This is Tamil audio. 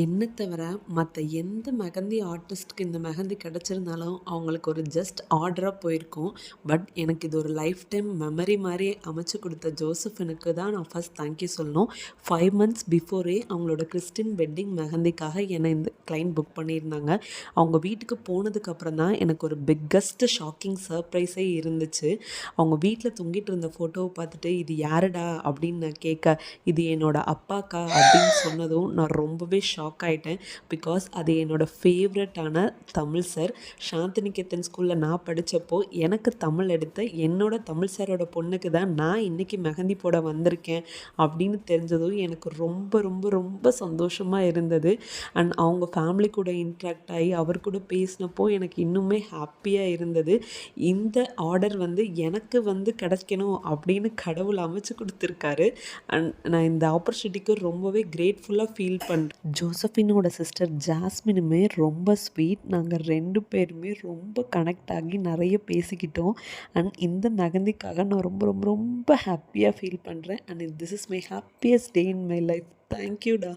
என்ன தவிர மற்ற எந்த மெஹந்தி ஆர்டிஸ்ட்டுக்கு இந்த மெஹந்தி கிடச்சிருந்தாலும் அவங்களுக்கு ஒரு ஜஸ்ட் ஆர்டராக போயிருக்கும். பட் எனக்கு இது ஒரு லைஃப் டைம் மெமரி மாதிரி அமைச்சு கொடுத்த ஜோசஃபினுக்கு தான் நான் ஃபஸ்ட் தேங்க்யூ சொல்லணும். 5 months பிஃபோரே அவங்களோட கிறிஸ்டின் வெட்டிங் மெஹந்திக்காக என்னை இந்த கிளைண்ட் புக் பண்ணியிருந்தாங்க. அவங்க வீட்டுக்கு போனதுக்கப்புறம் தான் எனக்கு ஒரு பிக்கஸ்ட் ஷாக்கிங் சர்ப்ரைஸே இருந்துச்சு. அவங்க வீட்டில் தொங்கிட்டு இருந்த ஃபோட்டோவை பார்த்துட்டு இது யாருடா அப்படின்னு நான் கேட்க, இது என்னோட அப்பாக்கா அப்படின்னு சொன்னதும் நான் ரொம்பவே ஷாக் ஆகிட்டேன். பிகாஸ் அது என்னோடய ஃபேவரட்டான தமிழ் சார். சாந்திநிகேதன் ஸ்கூலில் நான் படித்தப்போ எனக்கு தமிழ் எடுத்த என்னோட தமிழ் சாரோட பொண்ணுக்கு தான் நான் இன்றைக்கி மெஹந்தி போட வந்திருக்கேன் அப்படின்னு தெரிஞ்சதும் எனக்கு ரொம்ப ரொம்ப ரொம்ப சந்தோஷமாக இருந்தது. அண்ட் அவங்க ஃபேமிலி கூட இன்ட்ராக்ட் ஆகி அவர் கூட பேசினப்போ எனக்கு இன்னுமே ஹாப்பியாக இருந்தது. இந்த ஆர்டர் எனக்கு கிடைக்கணும் அப்படின்னு கடவுள் அமைச்சு கொடுத்துருக்காரு. அண்ட் நான் இந்த ஆப்பர்ச்சுனிட்டிக்கு ரொம்பவே கிரேட்ஃபுல்லாக ஃபீல் பண்ணுறேன். ஜோசஃபினோட சிஸ்டர் ஜாஸ்மினுமே ரொம்ப ஸ்வீட். நாங்கள் 2 பேருமே ரொம்ப கனெக்ட் ஆகி நிறைய பேசிக்கிட்டோம். அண்ட் இந்த மெஹந்திக்காக நான் ரொம்ப ரொம்ப ரொம்ப ஹாப்பியாக ஃபீல் பண்ணுறேன். And this is my happiest day in my life. தேங்க்யூடா.